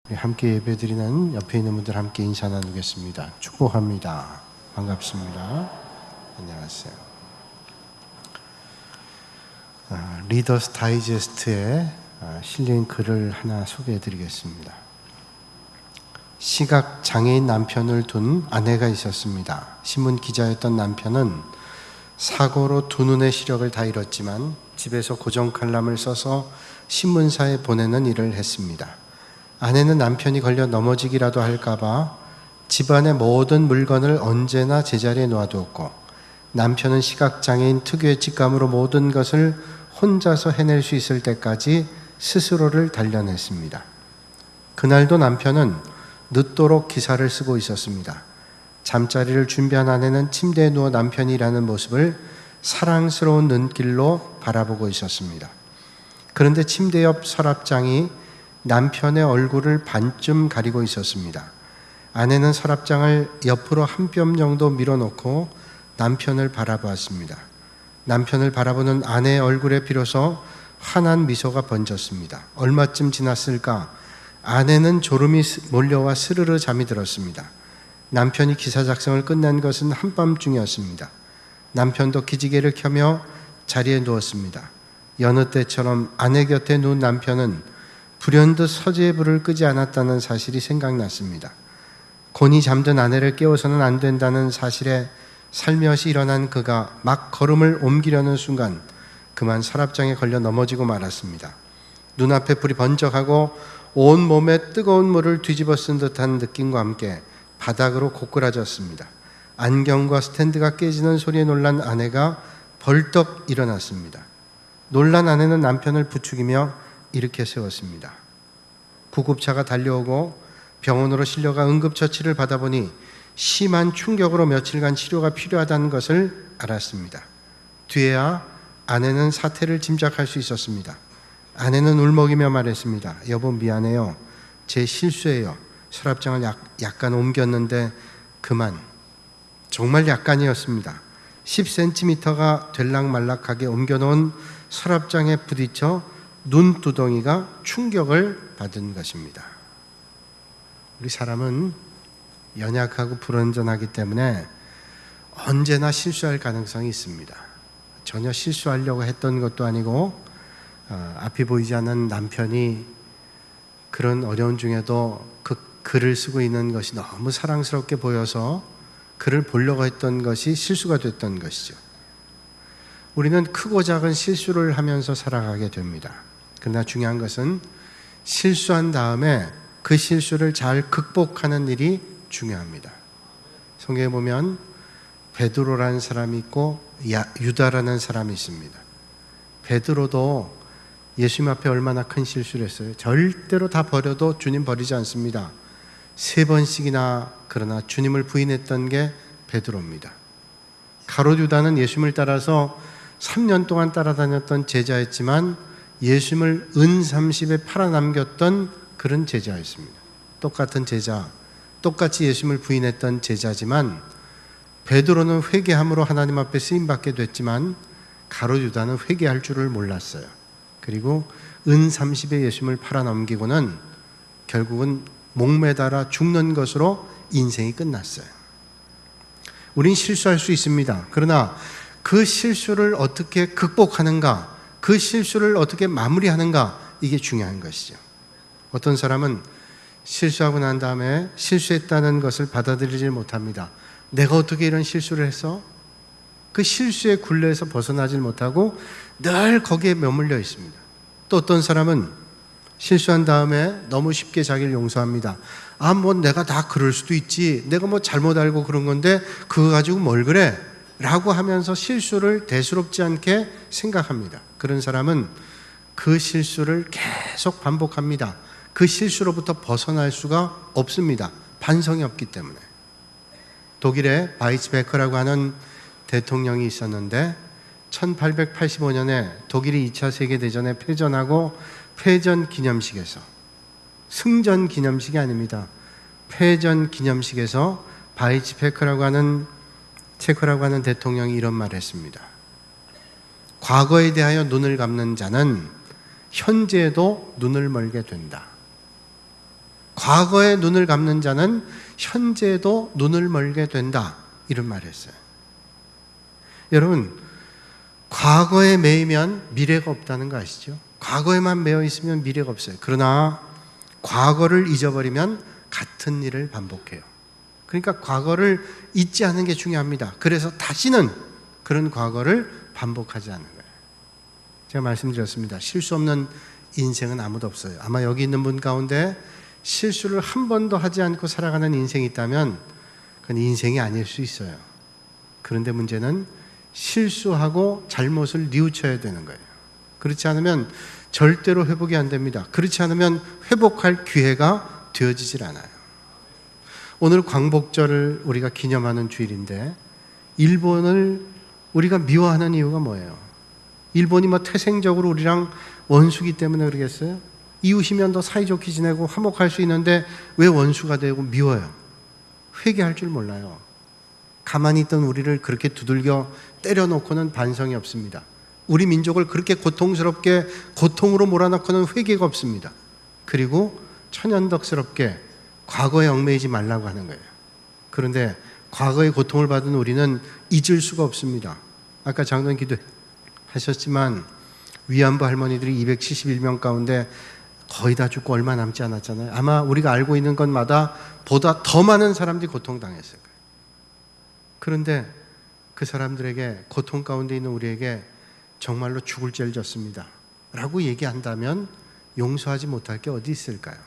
우리 함께 예배드리는 옆에 있는 분들 함께 인사 나누겠습니다. 축복합니다. 반갑습니다. 안녕하세요. 리더스 다이제스트에 실린 글을 하나 소개해 드리겠습니다. 시각 장애인 남편을 둔 아내가 있었습니다. 신문 기자였던 남편은 사고로 두 눈의 시력을 다 잃었지만 집에서 고정 칼럼을 써서 신문사에 보내는 일을 했습니다. 아내는 남편이 걸려 넘어지기라도 할까봐 집안의 모든 물건을 언제나 제자리에 놓아두었고, 남편은 시각장애인 특유의 직감으로 모든 것을 혼자서 해낼 수 있을 때까지 스스로를 단련했습니다. 그날도 남편은 늦도록 기사를 쓰고 있었습니다. 잠자리를 준비한 아내는 침대에 누워 남편이 일하는 모습을 사랑스러운 눈길로 바라보고 있었습니다. 그런데 침대 옆 서랍장이 남편의 얼굴을 반쯤 가리고 있었습니다. 아내는 서랍장을 옆으로 한 뼘 정도 밀어놓고 남편을 바라보았습니다. 남편을 바라보는 아내의 얼굴에 비로소 환한 미소가 번졌습니다. 얼마쯤 지났을까? 아내는 졸음이 몰려와 스르르 잠이 들었습니다. 남편이 기사 작성을 끝낸 것은 한밤중이었습니다. 남편도 기지개를 켜며 자리에 누웠습니다. 여느 때처럼 아내 곁에 누운 남편은 불현듯 서재의 불을 끄지 않았다는 사실이 생각났습니다. 곤히 잠든 아내를 깨워서는 안 된다는 사실에 살며시 일어난 그가 막 걸음을 옮기려는 순간 그만 서랍장에 걸려 넘어지고 말았습니다. 눈앞에 불이 번쩍하고 온 몸에 뜨거운 물을 뒤집어 쓴 듯한 느낌과 함께 바닥으로 고꾸라졌습니다. 안경과 스탠드가 깨지는 소리에 놀란 아내가 벌떡 일어났습니다. 놀란 아내는 남편을 부추기며 일으켜 세웠습니다. 구급차가 달려오고 병원으로 실려가 응급처치를 받아보니 심한 충격으로 며칠간 치료가 필요하다는 것을 알았습니다. 뒤에야 아내는 사태를 짐작할 수 있었습니다. 아내는 울먹이며 말했습니다. 여보, 미안해요. 제 실수예요. 서랍장을 약간 옮겼는데 그만. 정말 약간이었습니다. 10cm가 될락말락하게 옮겨놓은 서랍장에 부딪혀 눈두덩이가 충격을 받은 것입니다. 우리 사람은 연약하고 불완전하기 때문에 언제나 실수할 가능성이 있습니다. 전혀 실수하려고 했던 것도 아니고 앞이 보이지 않는 남편이 그런 어려운 중에도 그 글을 쓰고 있는 것이 너무 사랑스럽게 보여서 글을 보려고 했던 것이 실수가 됐던 것이죠. 우리는 크고 작은 실수를 하면서 살아가게 됩니다. 그러나 중요한 것은 실수한 다음에 그 실수를 잘 극복하는 일이 중요합니다. 성경에 보면 베드로라는 사람이 있고 유다라는 사람이 있습니다. 베드로도 예수님 앞에 얼마나 큰 실수를 했어요. 절대로 다 버려도 주님 버리지 않습니다. 3번씩이나 그러나 주님을 부인했던 게 베드로입니다. 가롯 유다는 예수님을 따라서 3년 동안 따라다녔던 제자였지만 예수님을 은30에 팔아남겼던 그런 제자였습니다. 똑같은 제자, 똑같이 예수님을 부인했던 제자지만 베드로는 회개함으로 하나님 앞에 쓰임받게 됐지만 가롯 유다는 회개할 줄을 몰랐어요. 그리고 은30에 예수님을 팔아넘기고는 결국은 목매달아 죽는 것으로 인생이 끝났어요. 우린 실수할 수 있습니다. 그러나 그 실수를 어떻게 극복하는가, 그 실수를 어떻게 마무리하는가, 이게 중요한 것이죠. 어떤 사람은 실수하고 난 다음에 실수했다는 것을 받아들이지 못합니다. 내가 어떻게 이런 실수를 했어? 그 실수의 굴레에서 벗어나질 못하고 늘 거기에 머물러 있습니다. 또 어떤 사람은 실수한 다음에 너무 쉽게 자기를 용서합니다. 뭐 내가 다 그럴 수도 있지. 내가 뭐 잘못 알고 그런 건데 그거 가지고 뭘 그래? 라고 하면서 실수를 대수롭지 않게 생각합니다. 그런 사람은 그 실수를 계속 반복합니다. 그 실수로부터 벗어날 수가 없습니다. 반성이 없기 때문에. 독일에 바이츠베커라고 하는 대통령이 있었는데 1885년에 독일이 2차 세계대전에 패전하고 패전 기념식에서, 승전 기념식이 아닙니다. 패전 기념식에서 바이츠베커라고 하는 체코라고 하는 대통령이 이런 말을 했습니다. 과거에 대하여 눈을 감는 자는 현재에도 눈을 멀게 된다. 과거에 눈을 감는 자는 현재도 눈을 멀게 된다. 이런 말을 했어요. 여러분, 과거에 매이면 미래가 없다는 거 아시죠? 과거에만 매여 있으면 미래가 없어요. 그러나 과거를 잊어버리면 같은 일을 반복해요. 그러니까 과거를 잊지 않는 게 중요합니다. 그래서 다시는 그런 과거를 반복하지 않는 거예요. 제가 말씀드렸습니다. 실수 없는 인생은 아무도 없어요. 아마 여기 있는 분 가운데 실수를 한 번도 하지 않고 살아가는 인생이 있다면 그건 인생이 아닐 수 있어요. 그런데 문제는 실수하고 잘못을 뉘우쳐야 되는 거예요. 그렇지 않으면 절대로 회복이 안 됩니다. 그렇지 않으면 회복할 기회가 되어지질 않아요. 오늘 광복절을 우리가 기념하는 주일인데 일본을 우리가 미워하는 이유가 뭐예요? 일본이 태생적으로 우리랑 원수기 때문에 그러겠어요? 이웃이면 더 사이좋게 지내고 화목할 수 있는데 왜 원수가 되고 미워요? 회개할 줄 몰라요. 가만히 있던 우리를 그렇게 두들겨 때려놓고는 반성이 없습니다. 우리 민족을 그렇게 고통스럽게 고통으로 몰아넣고는 회개가 없습니다. 그리고 천연덕스럽게 과거에 얽매이지 말라고 하는 거예요. 그런데 과거의 고통을 받은 우리는 잊을 수가 없습니다. 아까 장로님 기도하셨지만 위안부 할머니들이 271명 가운데 거의 다 죽고 얼마 남지 않았잖아요. 아마 우리가 알고 있는 것마다 보다 더 많은 사람들이 고통당했을 거예요. 그런데 그 사람들에게, 고통 가운데 있는 우리에게 정말로 죽을 죄를 졌습니다 라고 얘기한다면 용서하지 못할 게 어디 있을까요?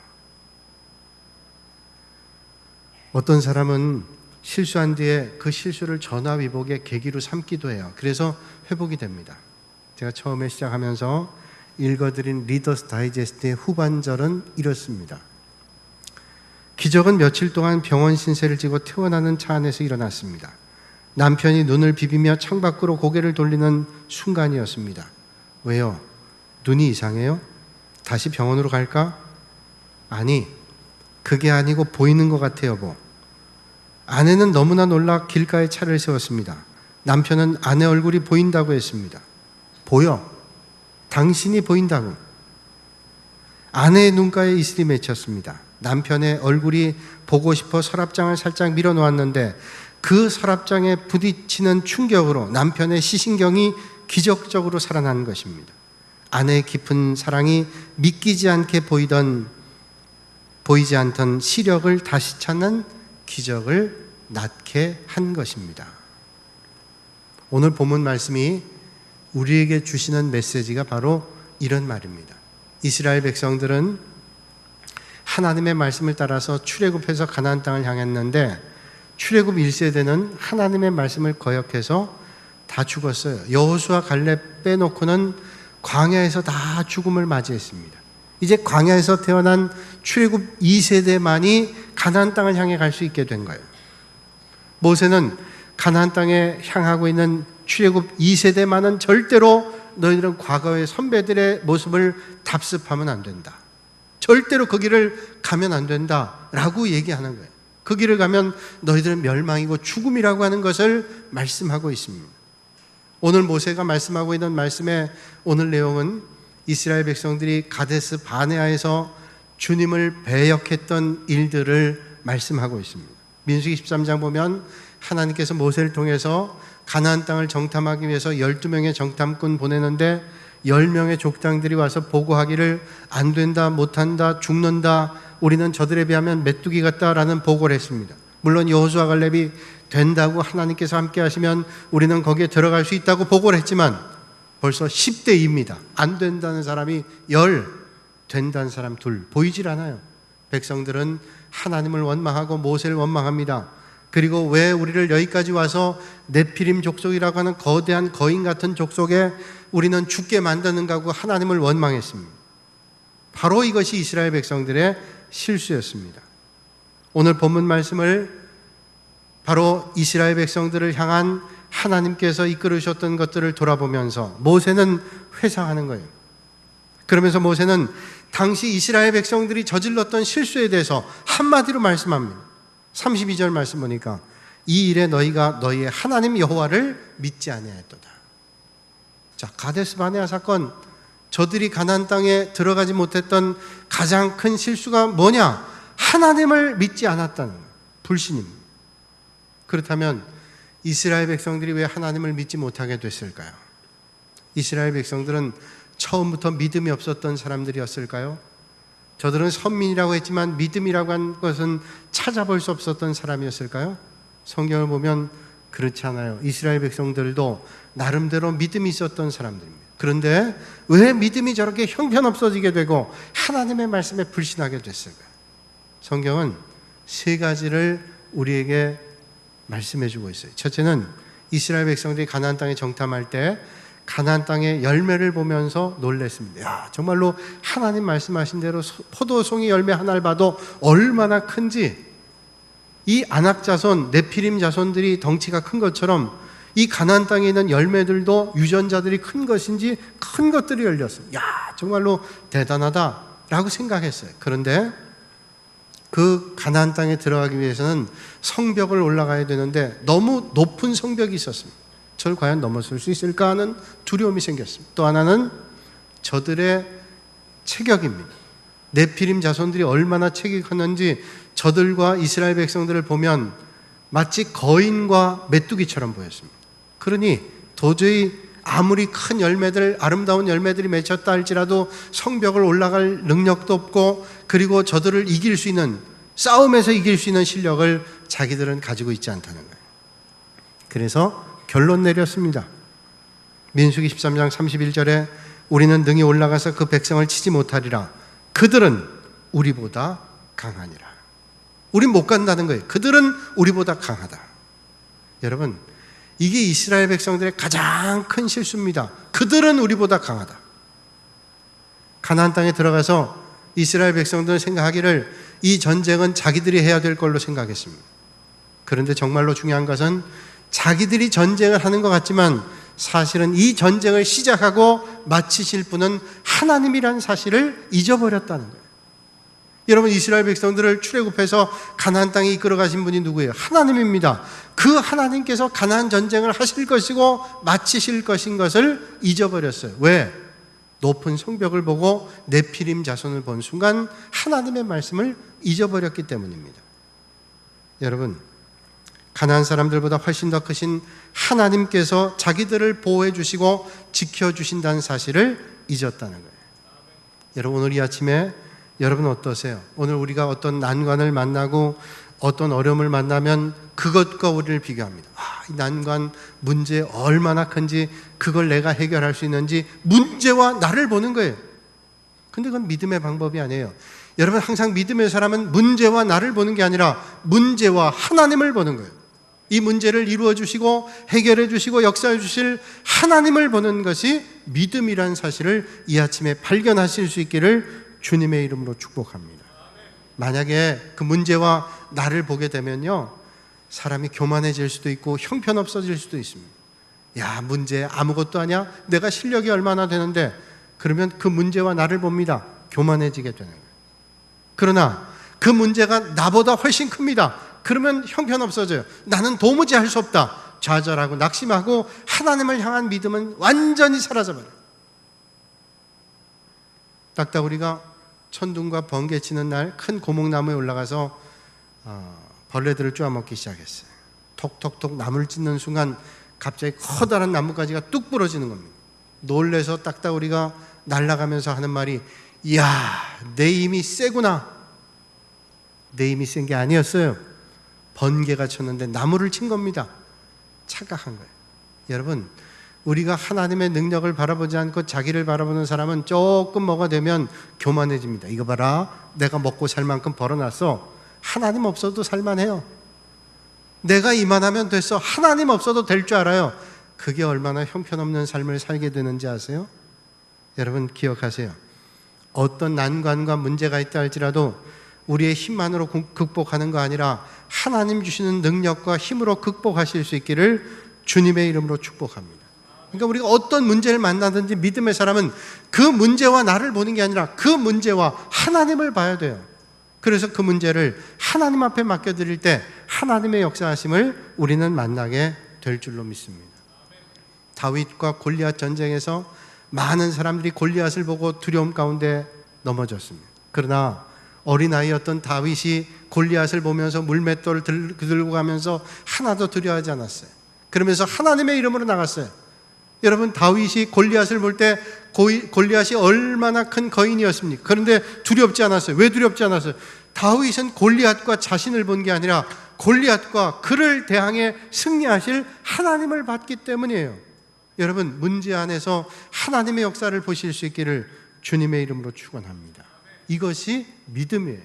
어떤 사람은 실수한 뒤에 그 실수를 전화위복의 계기로 삼기도 해요. 그래서 회복이 됩니다. 제가 처음에 시작하면서 읽어드린 리더스 다이제스트의 후반절은 이렇습니다. 기적은 며칠 동안 병원 신세를 지고 퇴원하는 차 안에서 일어났습니다. 남편이 눈을 비비며 창밖으로 고개를 돌리는 순간이었습니다. 왜요? 눈이 이상해요? 다시 병원으로 갈까? 아니, 그게 아니고 보이는 것 같아요, 여보. 아내는 너무나 놀라 길가에 차를 세웠습니다. 남편은 아내 얼굴이 보인다고 했습니다. 보여. 당신이 보인다고. 아내의 눈가에 이슬이 맺혔습니다. 남편의 얼굴이 보고 싶어 서랍장을 살짝 밀어놓았는데 그 서랍장에 부딪히는 충격으로 남편의 시신경이 기적적으로 살아난 것입니다. 아내의 깊은 사랑이 믿기지 않게 보이지 않던 시력을 다시 찾는 기적을 낳게 한 것입니다. 오늘 본문 말씀이 우리에게 주시는 메시지가 바로 이런 말입니다. 이스라엘 백성들은 하나님의 말씀을 따라서 출애굽해서 가나안 땅을 향했는데 출애굽 1세대는 하나님의 말씀을 거역해서 다 죽었어요. 여호수아 갈렙 빼놓고는 광야에서 다 죽음을 맞이했습니다. 이제 광야에서 태어난 출애굽 2세대만이 가나안 땅을 향해 갈 수 있게 된 거예요. 모세는 가나안 땅에 향하고 있는 출애굽 2세대만은 절대로 너희들은 과거의 선배들의 모습을 답습하면 안 된다. 절대로 그 길을 가면 안 된다라고 얘기하는 거예요. 그 길을 가면 너희들은 멸망이고 죽음이라고 하는 것을 말씀하고 있습니다. 오늘 모세가 말씀하고 있는 말씀의 오늘 내용은 이스라엘 백성들이 가데스 바네아에서 주님을 배역했던 일들을 말씀하고 있습니다. 민수기 13장 보면 하나님께서 모세를 통해서 가나안 땅을 정탐하기 위해서 12명의 정탐꾼 보내는데 10명의 족장들이 와서 보고하기를 안 된다, 못한다, 죽는다, 우리는 저들에 비하면 메뚜기 같다라는 보고를 했습니다. 물론 여호수아 갈렙이 된다고 하나님께서 함께 하시면 우리는 거기에 들어갈 수 있다고 보고를 했지만 벌써 10대 2입니다. 안 된다는 사람이 10, 된다는 사람 2, 보이질 않아요. 백성들은 하나님을 원망하고 모세를 원망합니다. 그리고 왜 우리를 여기까지 와서 네피림 족속이라고 하는 거대한 거인 같은 족속에 우리는 죽게 만드는가 하고 하나님을 원망했습니다. 바로 이것이 이스라엘 백성들의 실수였습니다. 오늘 본문 말씀을 바로 이스라엘 백성들을 향한 하나님께서 이끌으셨던 것들을 돌아보면서 모세는 회상하는 거예요. 그러면서 모세는 당시 이스라엘 백성들이 저질렀던 실수에 대해서 한마디로 말씀합니다. 32절 말씀 보니까 이 일에 너희가 너희의 하나님 여호와를 믿지 아니하였도다. 자, 가데스 바네아 사건, 저들이 가나안 땅에 들어가지 못했던 가장 큰 실수가 뭐냐? 하나님을 믿지 않았다는 거예요. 불신입니다. 그렇다면 이스라엘 백성들이 왜 하나님을 믿지 못하게 됐을까요? 이스라엘 백성들은 처음부터 믿음이 없었던 사람들이었을까요? 저들은 선민이라고 했지만 믿음이라고 한 것은 찾아볼 수 없었던 사람이었을까요? 성경을 보면 그렇지 않아요. 이스라엘 백성들도 나름대로 믿음이 있었던 사람들입니다. 그런데 왜 믿음이 저렇게 형편없어지게 되고 하나님의 말씀에 불신하게 됐을까요? 성경은 세 가지를 우리에게 말씀해 주고 있어요. 첫째는 이스라엘 백성들이 가나안 땅에 정탐할 때 가나안 땅의 열매를 보면서 놀랐습니다. 야, 정말로 하나님 말씀하신 대로 포도송이 열매 하나를 봐도 얼마나 큰지, 이 아낙 자손, 네피림 자손들이 덩치가 큰 것처럼 이 가나안 땅에 있는 열매들도 유전자들이 큰 것인지 큰 것들이 열렸어요. 야, 정말로 대단하다라고 생각했어요. 그런데 그 가나안 땅에 들어가기 위해서는 성벽을 올라가야 되는데 너무 높은 성벽이 있었습니다. 저를 과연 넘어설 수 있을까 하는 두려움이 생겼습니다. 또 하나는 저들의 체격입니다. 네피림 자손들이 얼마나 체격이 컸는지 저들과 이스라엘 백성들을 보면 마치 거인과 메뚜기처럼 보였습니다. 그러니 도저히 아무리 큰 열매들, 아름다운 열매들이 맺혔다 할지라도 성벽을 올라갈 능력도 없고, 그리고 저들을 이길 수 있는, 싸움에서 이길 수 있는 실력을 자기들은 가지고 있지 않다는 거예요. 그래서 결론 내렸습니다. 민수기 13장 31절에 우리는 능히 올라가서 그 백성을 치지 못하리라. 그들은 우리보다 강하니라. 우린 못 간다는 거예요. 그들은 우리보다 강하다. 여러분, 이게 이스라엘 백성들의 가장 큰 실수입니다. 그들은 우리보다 강하다. 가나안 땅에 들어가서 이스라엘 백성들은 생각하기를 이 전쟁은 자기들이 해야 될 걸로 생각했습니다. 그런데 정말로 중요한 것은 자기들이 전쟁을 하는 것 같지만 사실은 이 전쟁을 시작하고 마치실 분은 하나님이라는 사실을 잊어버렸다는 거예요. 여러분, 이스라엘 백성들을 출애굽해서 가나안 땅에 이끌어 가신 분이 누구예요? 하나님입니다. 그 하나님께서 가나안 전쟁을 하실 것이고 마치실 것인 것을 잊어버렸어요. 왜? 높은 성벽을 보고 네피림 자손을 본 순간 하나님의 말씀을 잊어버렸기 때문입니다. 여러분, 가나안 사람들보다 훨씬 더 크신 하나님께서 자기들을 보호해 주시고 지켜주신다는 사실을 잊었다는 거예요. 여러분, 오늘 이 아침에 여러분 어떠세요? 오늘 우리가 어떤 난관을 만나고 어떤 어려움을 만나면 그것과 우리를 비교합니다. 이 난관, 문제 얼마나 큰지, 그걸 내가 해결할 수 있는지 문제와 나를 보는 거예요. 근데 그건 믿음의 방법이 아니에요. 여러분, 항상 믿음의 사람은 문제와 나를 보는 게 아니라 문제와 하나님을 보는 거예요. 이 문제를 이루어 주시고 해결해 주시고 역사해 주실 하나님을 보는 것이 믿음이라는 사실을 이 아침에 발견하실 수 있기를 주님의 이름으로 축복합니다. 만약에 그 문제와 나를 보게 되면요, 사람이 교만해질 수도 있고 형편없어질 수도 있습니다. 야, 문제 아무것도 아니야? 내가 실력이 얼마나 되는데? 그러면 그 문제와 나를 봅니다. 교만해지게 되는 거예요. 그러나 그 문제가 나보다 훨씬 큽니다. 그러면 형편없어져요. 나는 도무지 할 수 없다. 좌절하고 낙심하고 하나님을 향한 믿음은 완전히 사라져버려요. 딱따구리가 천둥과 번개 치는 날 큰 고목나무에 올라가서 벌레들을 쪼아먹기 시작했어요. 톡톡톡 나무를 찢는 순간 갑자기 커다란 나뭇가지가 뚝 부러지는 겁니다. 놀래서 딱따구리가 날아가면서 하는 말이, 이야, 내 힘이 세구나. 내 힘이 센 게 아니었어요. 번개가 쳤는데 나무를 친 겁니다. 착각한 거예요. 여러분, 우리가 하나님의 능력을 바라보지 않고 자기를 바라보는 사람은 조금 뭐가 되면 교만해집니다. 이거 봐라, 내가 먹고 살 만큼 벌어놨어. 하나님 없어도 살만해요. 내가 이만하면 됐어. 하나님 없어도 될 줄 알아요. 그게 얼마나 형편없는 삶을 살게 되는지 아세요? 여러분, 기억하세요. 어떤 난관과 문제가 있다 할지라도 우리의 힘만으로 극복하는 거 아니라 하나님 주시는 능력과 힘으로 극복하실 수 있기를 주님의 이름으로 축복합니다. 그러니까 우리가 어떤 문제를 만나든지 믿음의 사람은 그 문제와 나를 보는 게 아니라 그 문제와 하나님을 봐야 돼요. 그래서 그 문제를 하나님 앞에 맡겨드릴 때 하나님의 역사하심을 우리는 만나게 될 줄로 믿습니다. 다윗과 골리앗 전쟁에서 많은 사람들이 골리앗을 보고 두려움 가운데 넘어졌습니다. 그러나 어린아이였던 다윗이 골리앗을 보면서 물맷돌을 들고 가면서 하나도 두려워하지 않았어요. 그러면서 하나님의 이름으로 나갔어요. 여러분, 다윗이 골리앗을 볼 때 골리앗이 얼마나 큰 거인이었습니까? 그런데 두렵지 않았어요. 왜 두렵지 않았어요? 다윗은 골리앗과 자신을 본 게 아니라 골리앗과 그를 대항해 승리하실 하나님을 봤기 때문이에요. 여러분, 문제 안에서 하나님의 역사를 보실 수 있기를 주님의 이름으로 축원합니다. 이것이 믿음이에요.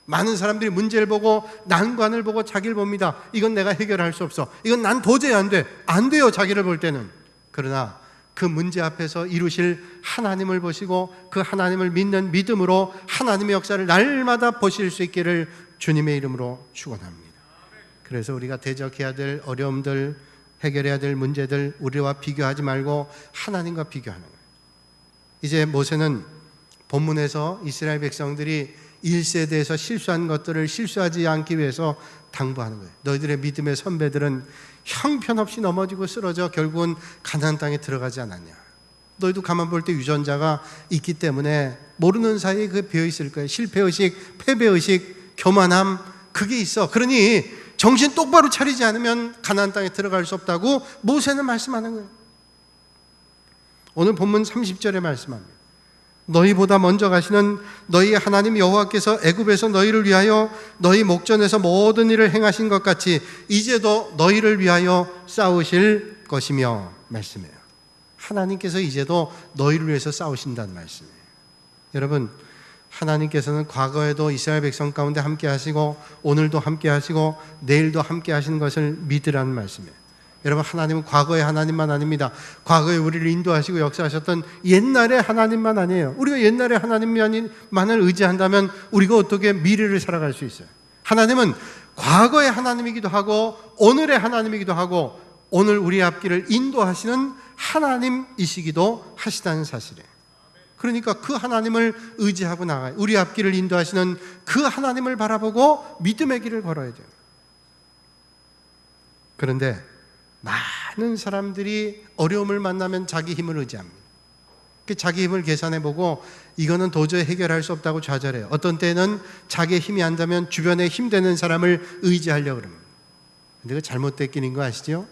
많은 사람들이 문제를 보고 난관을 보고 자기를 봅니다. 이건 내가 해결할 수 없어. 이건 난 도저히 안 돼. 안 돼요, 자기를 볼 때는. 그러나 그 문제 앞에서 이루실 하나님을 보시고 그 하나님을 믿는 믿음으로 하나님의 역사를 날마다 보실 수 있기를 주님의 이름으로 축원합니다. 그래서 우리가 대적해야 될 어려움들, 해결해야 될 문제들 우리와 비교하지 말고 하나님과 비교하는 거예요. 이제 모세는 본문에서 이스라엘 백성들이 1세대에서 실수한 것들을 실수하지 않기 위해서 당부하는 거예요. 너희들의 믿음의 선배들은 형편없이 넘어지고 쓰러져 결국은 가나안 땅에 들어가지 않았냐. 너희도 가만 볼 때 유전자가 있기 때문에 모르는 사이에 그게 비어있을 거예요. 실패의식, 패배의식, 교만함, 그게 있어. 그러니 정신 똑바로 차리지 않으면 가나안 땅에 들어갈 수 없다고 모세는 말씀하는 거예요. 오늘 본문 30절에 말씀합니다. 너희보다 먼저 가시는 너희 하나님 여호와께서 애굽에서 너희를 위하여 너희 목전에서 모든 일을 행하신 것 같이 이제도 너희를 위하여 싸우실 것이며 말씀해요. 하나님께서 이제도 너희를 위해서 싸우신다는 말씀이에요. 여러분, 하나님께서는 과거에도 이스라엘 백성 가운데 함께 하시고 오늘도 함께 하시고 내일도 함께 하시는 것을 믿으라는 말씀이에요. 여러분, 하나님은 과거의 하나님만 아닙니다. 과거에 우리를 인도하시고 역사하셨던 옛날의 하나님만 아니에요. 우리가 옛날의 하나님만을 의지한다면 우리가 어떻게 미래를 살아갈 수 있어요? 하나님은 과거의 하나님이기도 하고 오늘의 하나님이기도 하고 오늘 우리 앞길을 인도하시는 하나님이시기도 하시다는 사실이에요. 그러니까 그 하나님을 의지하고 나가요. 우리 앞길을 인도하시는 그 하나님을 바라보고 믿음의 길을 걸어야 돼요. 그런데 많은 사람들이 어려움을 만나면 자기 힘을 의지합니다. 자기 힘을 계산해보고 이거는 도저히 해결할 수 없다고 좌절해요. 어떤 때는 자기의 힘이 안 닿으면 주변에 힘되는 사람을 의지하려고 합니다. 근데 그 잘못된 길인 거 아시죠?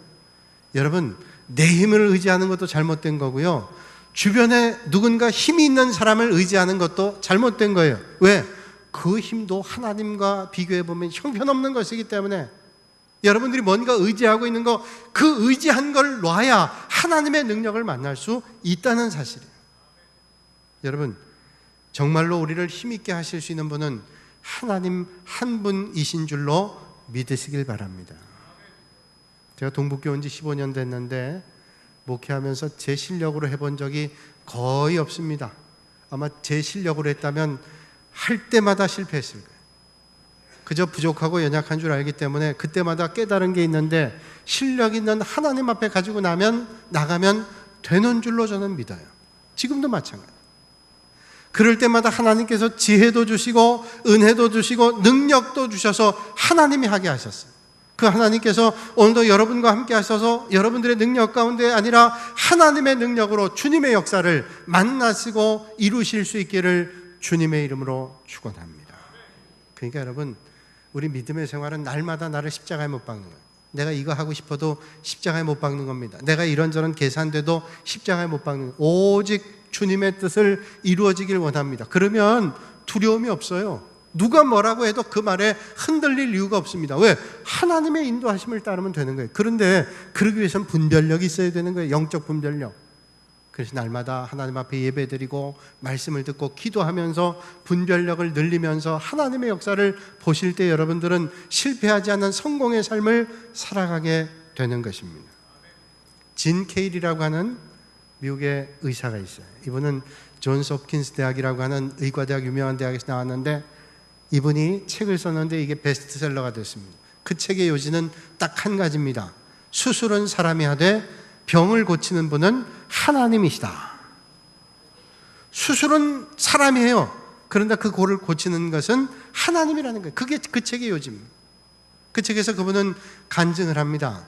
여러분, 내 힘을 의지하는 것도 잘못된 거고요, 주변에 누군가 힘이 있는 사람을 의지하는 것도 잘못된 거예요. 왜? 그 힘도 하나님과 비교해보면 형편없는 것이기 때문에 여러분들이 뭔가 의지하고 있는 거, 그 의지한 걸 놔야 하나님의 능력을 만날 수 있다는 사실이에요. 여러분, 정말로 우리를 힘있게 하실 수 있는 분은 하나님 한 분이신 줄로 믿으시길 바랍니다. 제가 동북교 온 지 15년 됐는데 목회하면서 제 실력으로 해본 적이 거의 없습니다. 아마 제 실력으로 했다면 할 때마다 실패했을 거예요. 그저 부족하고 연약한 줄 알기 때문에 그때마다 깨달은 게 있는데 실력 있는 하나님 앞에 가지고 나가면 되는 줄로 저는 믿어요. 지금도 마찬가지. 그럴 때마다 하나님께서 지혜도 주시고 은혜도 주시고 능력도 주셔서 하나님이 하게 하셨어요. 그 하나님께서 오늘도 여러분과 함께 하셔서 여러분들의 능력 가운데 아니라 하나님의 능력으로 주님의 역사를 만나시고 이루실 수 있기를 주님의 이름으로 축원합니다. 그러니까 여러분, 우리 믿음의 생활은 날마다 나를 십자가에 못 박는 거예요. 내가 이거 하고 싶어도 십자가에 못 박는 겁니다. 내가 이런저런 계산돼도 십자가에 못 박는 거예요. 오직 주님의 뜻을 이루어지길 원합니다. 그러면 두려움이 없어요. 누가 뭐라고 해도 그 말에 흔들릴 이유가 없습니다. 왜? 하나님의 인도하심을 따르면 되는 거예요. 그런데 그러기 위해서는 분별력이 있어야 되는 거예요. 영적 분별력. 그래서 날마다 하나님 앞에 예배드리고 말씀을 듣고 기도하면서 분별력을 늘리면서 하나님의 역사를 보실 때 여러분들은 실패하지 않는 성공의 삶을 살아가게 되는 것입니다. 진 케일이라고 하는 미국의 의사가 있어요. 이분은 존스 홉킨스 대학이라고 하는 의과대학 유명한 대학에서 나왔는데 이분이 책을 썼는데 이게 베스트셀러가 됐습니다. 그 책의 요지는 딱 한 가지입니다. 수술은 사람이 하되 병을 고치는 분은 하나님이시다. 수술은 사람이 해요. 그런데 그 골을 고치는 것은 하나님이라는 거예요. 그게 그 책의 요지입니다. 그 책에서 그분은 간증을 합니다.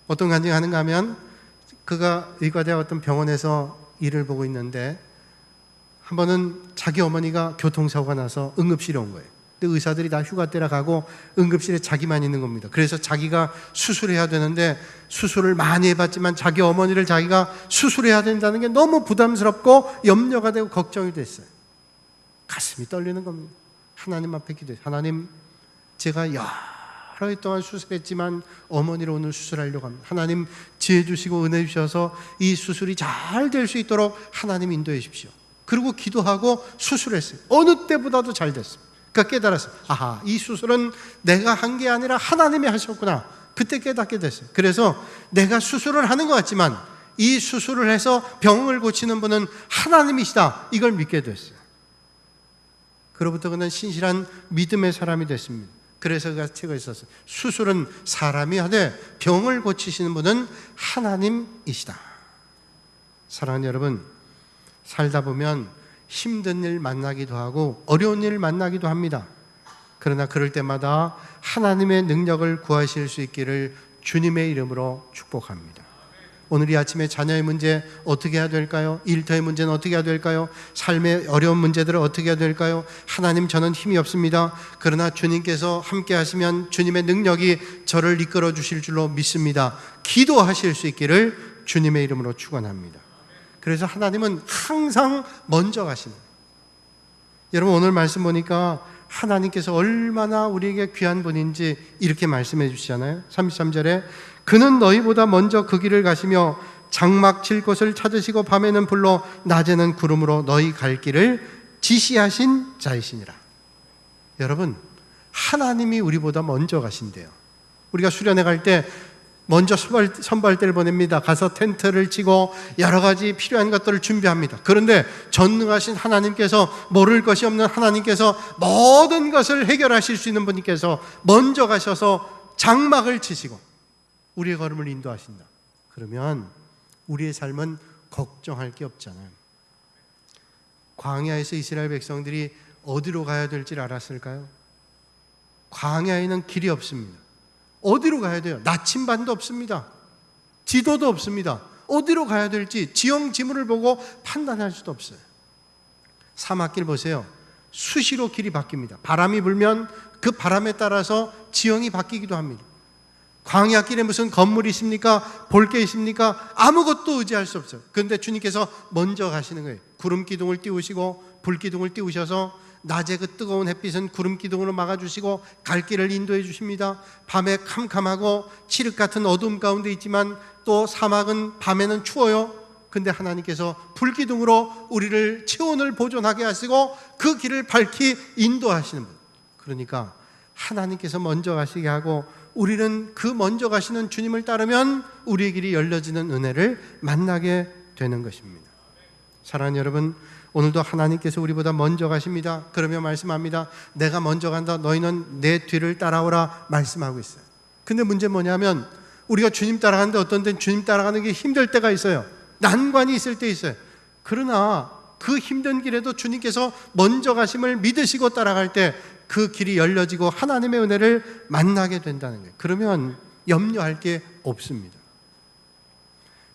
어떤 간증을 하는가 하면 그가 의과대학 어떤 병원에서 일을 보고 있는데 한 번은 자기 어머니가 교통사고가 나서 응급실에 온 거예요. 근데 의사들이 다 휴가 때라 가고 응급실에 자기만 있는 겁니다. 그래서 자기가 수술해야 되는데 수술을 많이 해봤지만 자기 어머니를 자기가 수술해야 된다는 게 너무 부담스럽고 염려가 되고 걱정이 됐어요. 가슴이 떨리는 겁니다. 하나님 앞에 기도해요. 하나님, 제가 여러 해 동안 수술했지만 어머니를 오늘 수술하려고 합니다. 하나님 지혜 주시고 은혜 주셔서 이 수술이 잘 될 수 있도록 하나님 인도해 주십시오. 그리고 기도하고 수술했어요. 어느 때보다도 잘 됐습니다. 그러니까 깨달았어요. 아하, 이 수술은 내가 한 게 아니라 하나님이 하셨구나. 그때 깨닫게 됐어요. 그래서 내가 수술을 하는 것 같지만 이 수술을 해서 병을 고치는 분은 하나님이시다, 이걸 믿게 됐어요. 그로부터 그는 신실한 믿음의 사람이 됐습니다. 그래서 그가 책을 썼어요. 수술은 사람이 하되 병을 고치시는 분은 하나님이시다. 사랑하는 여러분, 살다 보면 힘든 일 만나기도 하고 어려운 일 만나기도 합니다. 그러나 그럴 때마다 하나님의 능력을 구하실 수 있기를 주님의 이름으로 축복합니다. 오늘 이 아침에 자녀의 문제 어떻게 해야 될까요? 일터의 문제는 어떻게 해야 될까요? 삶의 어려운 문제들을 어떻게 해야 될까요? 하나님, 저는 힘이 없습니다. 그러나 주님께서 함께 하시면 주님의 능력이 저를 이끌어 주실 줄로 믿습니다. 기도하실 수 있기를 주님의 이름으로 축원합니다. 그래서 하나님은 항상 먼저 가십니다. 여러분, 오늘 말씀 보니까 하나님께서 얼마나 우리에게 귀한 분인지 이렇게 말씀해 주시잖아요. 33절에 그는 너희보다 먼저 그 길을 가시며 장막 칠 곳을 찾으시고 밤에는 불로 낮에는 구름으로 너희 갈 길을 지시하신 자이시니라. 여러분, 하나님이 우리보다 먼저 가신대요. 우리가 수련회 갈 때 먼저 선발대를 보냅니다. 가서 텐트를 치고 여러 가지 필요한 것들을 준비합니다. 그런데 전능하신 하나님께서, 모를 것이 없는 하나님께서, 모든 것을 해결하실 수 있는 분께서 먼저 가셔서 장막을 치시고 우리의 걸음을 인도하신다. 그러면 우리의 삶은 걱정할 게 없잖아요. 광야에서 이스라엘 백성들이 어디로 가야 될지 알았을까요? 광야에는 길이 없습니다. 어디로 가야 돼요? 나침반도 없습니다. 지도도 없습니다. 어디로 가야 될지 지형지물을 보고 판단할 수도 없어요. 사막길 보세요. 수시로 길이 바뀝니다. 바람이 불면 그 바람에 따라서 지형이 바뀌기도 합니다. 광야길에 무슨 건물이 있습니까? 볼 게 있습니까? 아무것도 의지할 수 없어요. 그런데 주님께서 먼저 가시는 거예요. 구름 기둥을 띄우시고 불 기둥을 띄우셔서 낮에 그 뜨거운 햇빛은 구름 기둥으로 막아주시고 갈 길을 인도해 주십니다. 밤에 캄캄하고 칠흑 같은 어둠 가운데 있지만 또 사막은 밤에는 추워요. 근데 하나님께서 불 기둥으로 우리를 체온을 보존하게 하시고 그 길을 밝히 인도하시는 분. 그러니까 하나님께서 먼저 가시게 하고 우리는 그 먼저 가시는 주님을 따르면 우리의 길이 열려지는 은혜를 만나게 되는 것입니다. 사랑하는 여러분, 오늘도 하나님께서 우리보다 먼저 가십니다. 그러며 말씀합니다. 내가 먼저 간다. 너희는 내 뒤를 따라오라 말씀하고 있어요. 근데 문제는 뭐냐면 우리가 주님 따라가는데 어떤 때는 주님 따라가는 게 힘들 때가 있어요. 난관이 있을 때 있어요. 그러나 그 힘든 길에도 주님께서 먼저 가심을 믿으시고 따라갈 때 그 길이 열려지고 하나님의 은혜를 만나게 된다는 거예요. 그러면 염려할 게 없습니다.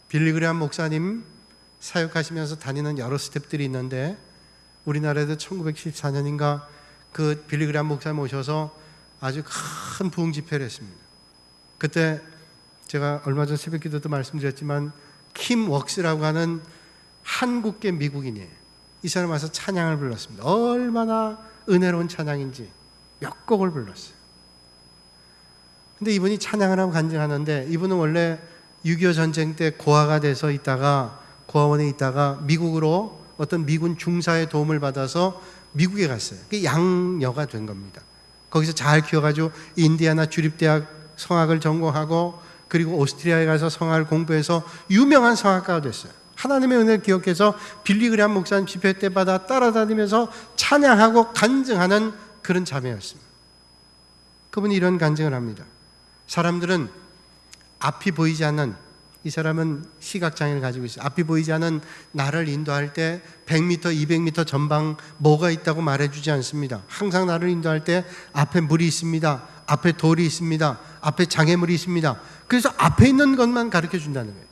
빌리 그레이엄 목사님 사역하시면서 다니는 여러 스텝들이 있는데 우리나라에도 1914년인가 그 빌리 그레이엄 목사님 오셔서 아주 큰 부흥 집회를 했습니다. 그때 제가 얼마 전 새벽 기도도 말씀드렸지만 킴 웍스라고 하는 한국계 미국인이에요. 이 사람 와서 찬양을 불렀습니다. 얼마나 은혜로운 찬양인지 몇 곡을 불렀어요. 근데 이분이 찬양을 하고 간증하는데 이분은 원래 6.25 전쟁 때 고아가 돼서 있다가 고아원에 있다가 미국으로 어떤 미군 중사의 도움을 받아서 미국에 갔어요. 그게 양녀가 된 겁니다. 거기서 잘 키워가지고 인디아나 주립대학 성악을 전공하고 그리고 오스트리아에 가서 성악을 공부해서 유명한 성악가가 됐어요. 하나님의 은혜를 기억해서 빌리 그레이엄 목사님 집회 때마다 따라다니면서 찬양하고 간증하는 그런 자매였습니다. 그분이 이런 간증을 합니다. 사람들은 앞이 보이지 않는, 이 사람은 시각장애를 가지고 있어요. 앞이 보이지 않는 나를 인도할 때 100m, 200m 전방 뭐가 있다고 말해주지 않습니다. 항상 나를 인도할 때 앞에 물이 있습니다. 앞에 돌이 있습니다. 앞에 장애물이 있습니다. 그래서 앞에 있는 것만 가르쳐 준다는 거예요.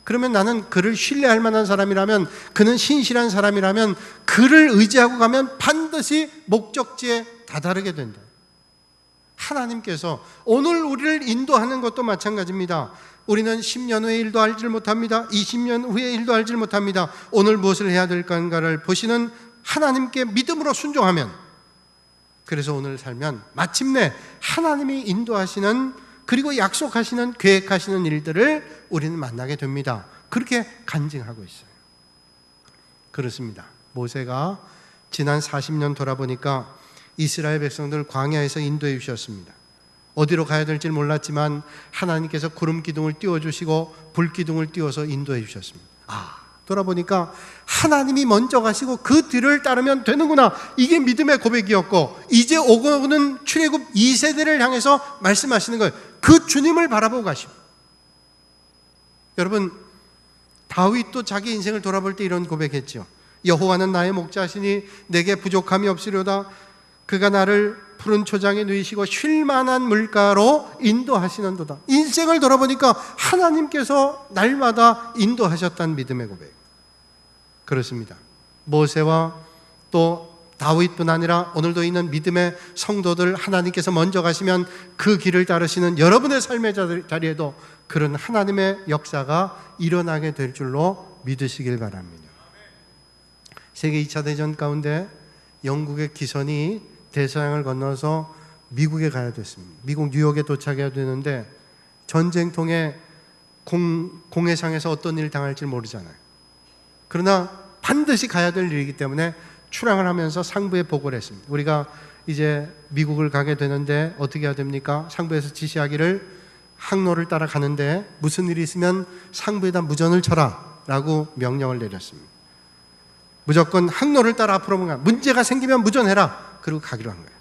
그러면 나는 그를 신뢰할 만한 사람이라면, 그는 신실한 사람이라면 그를 의지하고 가면 반드시 목적지에 다다르게 된다. 하나님께서 오늘 우리를 인도하는 것도 마찬가지입니다. 우리는 10년 후의 일도 알지 못합니다. 20년 후의 일도 알지 못합니다. 오늘 무엇을 해야 될까를 보시는 하나님께 믿음으로 순종하면, 그래서 오늘 살면 마침내 하나님이 인도하시는, 그리고 약속하시는, 계획하시는 일들을 우리는 만나게 됩니다. 그렇게 간증하고 있어요. 그렇습니다. 모세가 지난 40년 돌아보니까 이스라엘 백성들 광야에서 인도해 주셨습니다. 어디로 가야 될지 몰랐지만 하나님께서 구름 기둥을 띄워주시고 불 기둥을 띄워서 인도해 주셨습니다. 돌아보니까 하나님이 먼저 가시고 그 뒤를 따르면 되는구나. 이게 믿음의 고백이었고, 이제 오고는 출애굽 2세대를 향해서 말씀하시는 거예요. 그 주님을 바라보고 가시고. 여러분, 다윗도 자기 인생을 돌아볼 때 이런 고백했죠. 여호와는 나의 목자시니 내게 부족함이 없으려다. 그가 나를 푸른 초장에 누이시고 쉴만한 물가로 인도하시는도다. 인생을 돌아보니까 하나님께서 날마다 인도하셨다는 믿음의 고백. 그렇습니다. 모세와 또 다윗뿐 아니라 오늘도 있는 믿음의 성도들, 하나님께서 먼저 가시면 그 길을 따르시는 여러분의 삶의 자리에도 그런 하나님의 역사가 일어나게 될 줄로 믿으시길 바랍니다. 세계 2차 대전 가운데 영국의 기선이 대서양을 건너서 미국에 가야 됐습니다. 미국 뉴욕에 도착해야 되는데 전쟁통에 공해상에서 어떤 일을 당할지 모르잖아요. 그러나 반드시 가야 될 일이기 때문에 출항을 하면서 상부에 보고를 했습니다. 우리가 이제 미국을 가게 되는데 어떻게 해야 됩니까? 상부에서 지시하기를 항로를 따라 가는데 무슨 일이 있으면 상부에다 무전을 쳐라 라고 명령을 내렸습니다. 무조건 항로를 따라 앞으로 가. 문제가 생기면 무전해라. 그리고 가기로 한 거예요.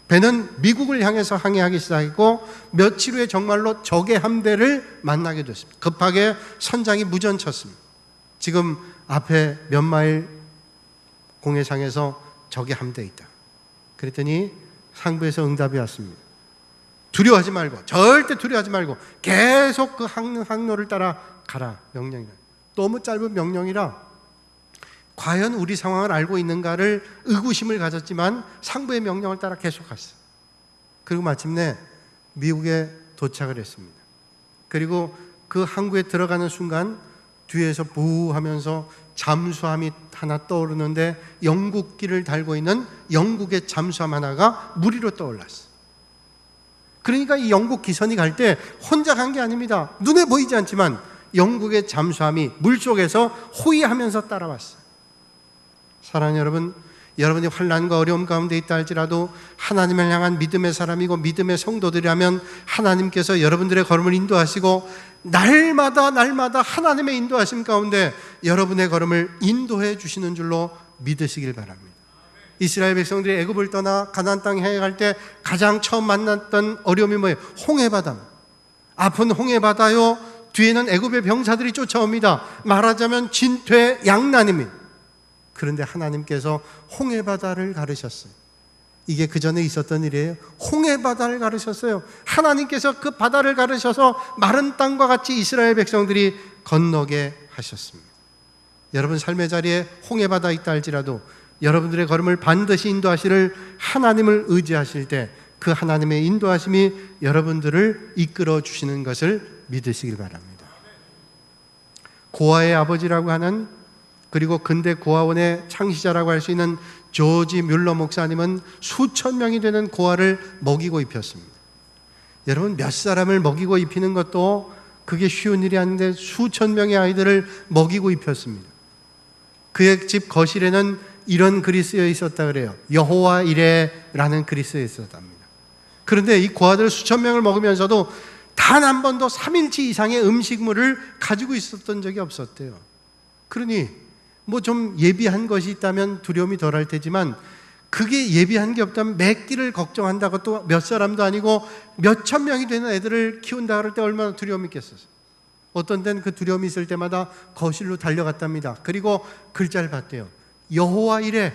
배는 미국을 향해서 항해하기 시작했고 며칠 후에 정말로 적의 함대를 만나게 됐습니다. 급하게 선장이 무전 쳤습니다. 지금 앞에 몇 마일 공해상에서 적의 함대에 있다. 그랬더니 상부에서 응답이 왔습니다. 두려워하지 말고, 절대 두려워하지 말고 계속 그 항로를 따라 가라. 명령이라. 너무 짧은 명령이라 과연 우리 상황을 알고 있는가를 의구심을 가졌지만 상부의 명령을 따라 계속 갔어요. 그리고 마침내 미국에 도착을 했습니다. 그리고 그 항구에 들어가는 순간 뒤에서 부 하면서 잠수함이 하나 떠오르는데 영국기를 달고 있는 영국의 잠수함 하나가 물 위로 떠올랐어요. 그러니까 이 영국 기선이 갈 때 혼자 간 게 아닙니다. 눈에 보이지 않지만 영국의 잠수함이 물속에서 호위하면서 따라왔어요. 사랑하는 여러분, 여러분이 환난과 어려움 가운데 있다 할지라도 하나님을 향한 믿음의 사람이고 믿음의 성도들이라면 하나님께서 여러분들의 걸음을 인도하시고 날마다 하나님의 인도하심 가운데 여러분의 걸음을 인도해 주시는 줄로 믿으시길 바랍니다. 이스라엘 백성들이 애굽을 떠나 가나안 땅에 향해 때 가장 처음 만났던 어려움이 뭐예요? 홍해바다입니다. 아픈 홍해바다요, 뒤에는 애굽의 병사들이 쫓아옵니다. 말하자면 진퇴양난입니다. 그런데 하나님께서 홍해바다를 가르셨어요. 이게 그 전에 있었던 일이에요. 홍해바다를 가르셨어요. 하나님께서 그 바다를 가르셔서 마른 땅과 같이 이스라엘 백성들이 건너게 하셨습니다. 여러분 삶의 자리에 홍해바다 있다 할지라도 여러분들의 걸음을 반드시 인도하시를 하나님을 의지하실 때 그 하나님의 인도하심이 여러분들을 이끌어 주시는 것을 믿으시길 바랍니다. 고아의 아버지라고 하는, 그리고 근대 고아원의 창시자라고 할 수 있는 조지 뮬러 목사님은 수천 명이 되는 고아를 먹이고 입혔습니다. 여러분, 몇 사람을 먹이고 입히는 것도 그게 쉬운 일이 아닌데 수천 명의 아이들을 먹이고 입혔습니다. 그의 집 거실에는 이런 글이 쓰여 있었다 그래요. 여호와 이레라는 글이 쓰여 있었답니다. 그런데 이 고아들 수천 명을 먹으면서도 단 한 번도 3일치 이상의 음식물을 가지고 있었던 적이 없었대요. 그러니 뭐 좀 예비한 것이 있다면 두려움이 덜할 테지만 그게 예비한 게 없다면 몇 끼를 걱정한다고, 또 몇 사람도 아니고 몇천 명이 되는 애들을 키운다 그럴 때 얼마나 두려움이 있겠어요. 어떤 때는 그 두려움이 있을 때마다 거실로 달려갔답니다. 그리고 글자를 봤대요. 여호와 이레.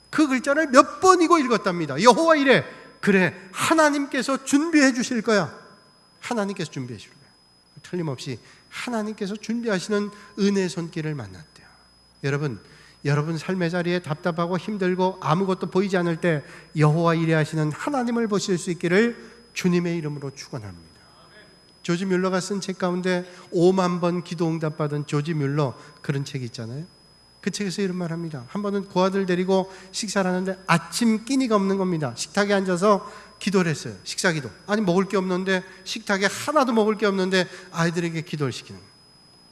그 글자를 몇 번이고 읽었답니다. 여호와 이레. 그래, 하나님께서 준비해 주실 거야. 하나님께서 준비해 주실 거야. 틀림없이 하나님께서 준비하시는 은혜의 손길을 만났대요. 여러분 삶의 자리에 답답하고 힘들고 아무것도 보이지 않을 때 여호와 이레하시는 하나님을 보실 수 있기를 주님의 이름으로 축원합니다. 조지 뮬러가 쓴 책 가운데 5만 번 기도 응답받은 조지 뮬러, 그런 책이 있잖아요. 그 책에서 이런 말 합니다. 한 번은 그 아들 데리고 식사를 하는데 아침 끼니가 없는 겁니다. 식탁에 앉아서 기도를 했어요. 식사기도. 아니 먹을 게 없는데, 식탁에 하나도 먹을 게 없는데 아이들에게 기도를 시키는 거예요.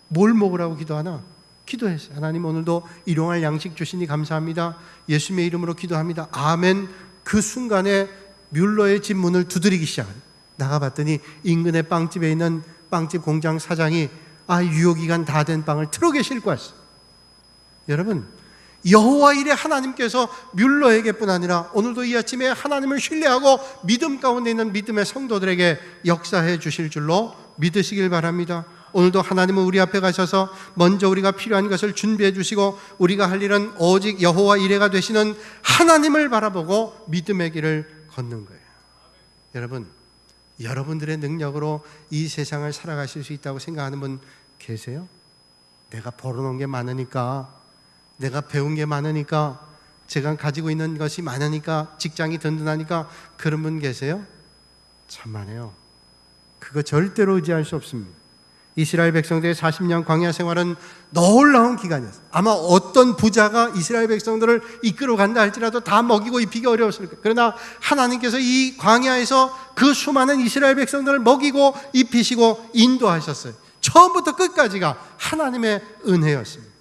뭘 먹으라고 기도하나? 기도했어요. 하나님, 오늘도 일용할 양식 주시니 감사합니다. 예수님의 이름으로 기도합니다. 아멘. 그 순간에 뮬러의 집 문을 두드리기 시작합니다. 나가봤더니 인근의 빵집에 있는 빵집 공장 사장이 유효기간 다 된 빵을 트럭에 싣고 왔어요. 여러분, 여호와 이레 하나님께서 뮬러에게뿐 아니라 오늘도 이 아침에 하나님을 신뢰하고 믿음 가운데 있는 믿음의 성도들에게 역사해 주실 줄로 믿으시길 바랍니다. 오늘도 하나님은 우리 앞에 가셔서 먼저 우리가 필요한 것을 준비해 주시고 우리가 할 일은 오직 여호와 이레가 되시는 하나님을 바라보고 믿음의 길을 걷는 거예요. 여러분들의 능력으로 이 세상을 살아가실 수 있다고 생각하는 분 계세요? 내가 벌어놓은 게 많으니까, 내가 배운 게 많으니까, 제가 가지고 있는 것이 많으니까, 직장이 든든하니까, 그런 분 계세요? 참만해요. 그거 절대로 의지할 수 없습니다. 이스라엘 백성들의 40년 광야 생활은 놀라운 기간이었어요. 아마 어떤 부자가 이스라엘 백성들을 이끌어 간다 할지라도 다 먹이고 입히기 어려웠을 거예요. 그러나 하나님께서 이 광야에서 그 수많은 이스라엘 백성들을 먹이고 입히시고 인도하셨어요. 처음부터 끝까지가 하나님의 은혜였습니다.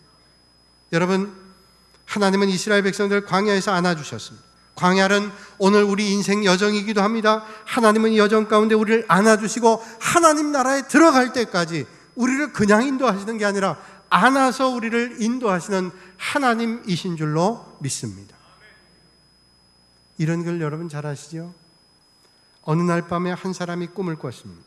여러분, 하나님은 이스라엘 백성들을 광야에서 안아주셨습니다. 광야는 오늘 우리 인생 여정이기도 합니다. 하나님은 이 여정 가운데 우리를 안아주시고 하나님 나라에 들어갈 때까지 우리를 그냥 인도하시는 게 아니라 안아서 우리를 인도하시는 하나님이신 줄로 믿습니다. 이런 걸 여러분 잘 아시죠? 어느 날 밤에 한 사람이 꿈을 꿨습니다.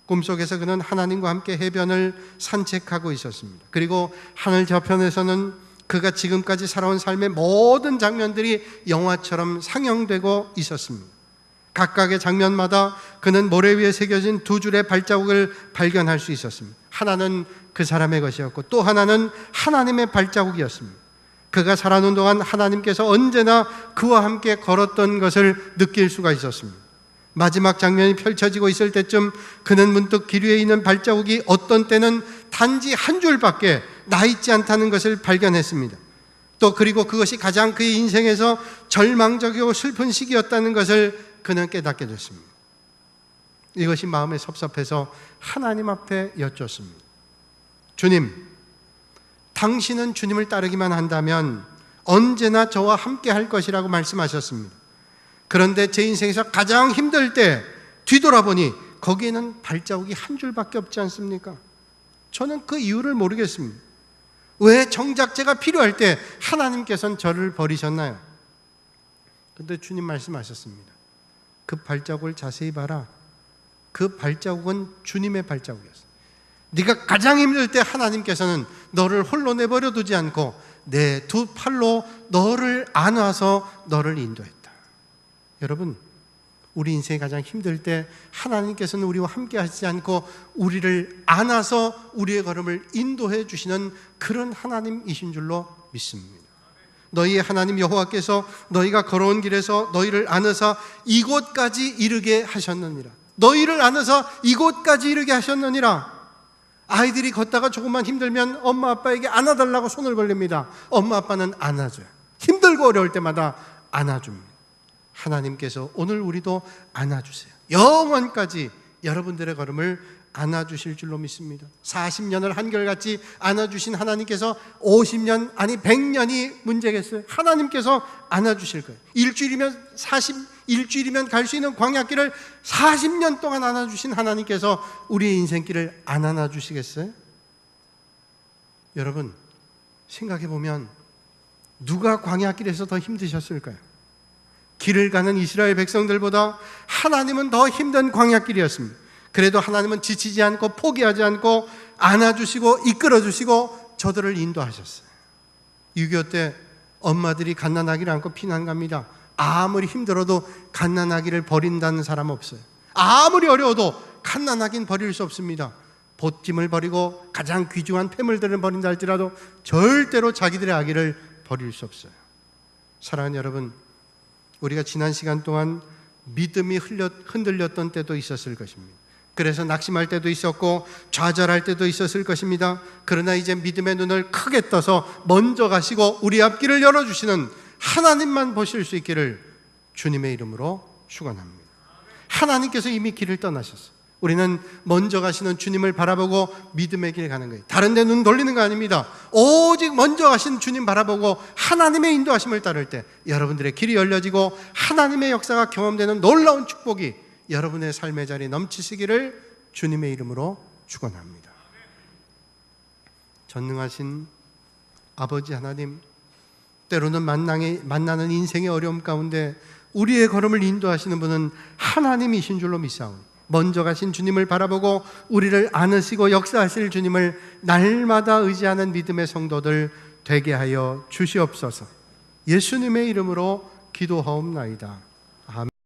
꿈속에서 그는 하나님과 함께 해변을 산책하고 있었습니다. 그리고 하늘 저편에서는 그가 지금까지 살아온 삶의 모든 장면들이 영화처럼 상영되고 있었습니다. 각각의 장면마다 그는 모래 위에 새겨진 두 줄의 발자국을 발견할 수 있었습니다. 하나는 그 사람의 것이었고 또 하나는 하나님의 발자국이었습니다. 그가 살아오는 동안 하나님께서 언제나 그와 함께 걸었던 것을 느낄 수가 있었습니다. 마지막 장면이 펼쳐지고 있을 때쯤 그는 문득 길 위에 있는 발자국이 어떤 때는 단지 한 줄밖에 나 있지 않다는 것을 발견했습니다. 또 그리고 그것이 가장 그의 인생에서 절망적이고 슬픈 시기였다는 것을 그는 깨닫게 됐습니다. 이것이 마음에 섭섭해서 하나님 앞에 여쭙습니다. 주님, 당신은 주님을 따르기만 한다면 언제나 저와 함께 할 것이라고 말씀하셨습니다. 그런데 제 인생에서 가장 힘들 때 뒤돌아보니 거기에는 발자국이 한 줄밖에 없지 않습니까? 저는 그 이유를 모르겠습니다. 왜 정작 제가 필요할 때 하나님께서는 저를 버리셨나요? 그런데 주님 말씀하셨습니다. 그 발자국을 자세히 봐라. 그 발자국은 주님의 발자국이었어요. 네가 가장 힘들 때 하나님께서는 너를 홀로 내버려 두지 않고 내 두 팔로 너를 안아서 너를 인도했다. 여러분, 우리 인생이 가장 힘들 때 하나님께서는 우리와 함께 하시지 않고 우리를 안아서 우리의 걸음을 인도해 주시는 그런 하나님이신 줄로 믿습니다. 너희의 하나님 여호와께서 너희가 걸어온 길에서 너희를 안으사 이곳까지 이르게 하셨느니라. 너희를 안으사 이곳까지 이르게 하셨느니라. 아이들이 걷다가 조금만 힘들면 엄마 아빠에게 안아달라고 손을 벌립니다. 엄마 아빠는 안아줘요. 힘들고 어려울 때마다 안아줍니다. 하나님께서 오늘 우리도 안아주세요. 영원까지 여러분들의 걸음을 안아주실 줄로 믿습니다. 40년을 한결같이 안아주신 하나님께서 50년 아니 100년이 문제겠어요? 하나님께서 안아주실 거예요. 일주일이면 갈 수 있는 광야길을 40년 동안 안아주신 하나님께서 우리의 인생길을 안 안아주시겠어요? 여러분, 생각해보면 누가 광야길에서 더 힘드셨을까요? 길을 가는 이스라엘 백성들보다 하나님은 더 힘든 광야길이었습니다. 그래도 하나님은 지치지 않고 포기하지 않고 안아주시고 이끌어주시고 저들을 인도하셨어요. 6.25 때 엄마들이 갓난아기를 안고 피난 갑니다. 아무리 힘들어도 갓난아기를 버린다는 사람 없어요. 아무리 어려워도 갓난아기는 버릴 수 없습니다. 보팀을 버리고 가장 귀중한 폐물들을 버린다 할지라도 절대로 자기들의 악의를 버릴 수 없어요. 사랑하는 여러분, 우리가 지난 시간 동안 믿음이 흔들렸던 때도 있었을 것입니다. 그래서 낙심할 때도 있었고 좌절할 때도 있었을 것입니다. 그러나 이제 믿음의 눈을 크게 떠서 먼저 가시고 우리 앞길을 열어주시는 하나님만 보실 수 있기를 주님의 이름으로 축원합니다. 하나님께서 이미 길을 떠나셨어요. 우리는 먼저 가시는 주님을 바라보고 믿음의 길 가는 거예요. 다른 데 눈 돌리는 거 아닙니다. 오직 먼저 가신 주님 바라보고 하나님의 인도하심을 따를 때 여러분들의 길이 열려지고 하나님의 역사가 경험되는 놀라운 축복이 여러분의 삶의 자리에 넘치시기를 주님의 이름으로 축원합니다. 전능하신 아버지 하나님, 때로는 만나는 인생의 어려움 가운데 우리의 걸음을 인도하시는 분은 하나님이신 줄로 믿사오니 먼저 가신 주님을 바라보고 우리를 안으시고 역사하실 주님을 날마다 의지하는 믿음의 성도들 되게 하여 주시옵소서. 예수님의 이름으로 기도하옵나이다. 아멘.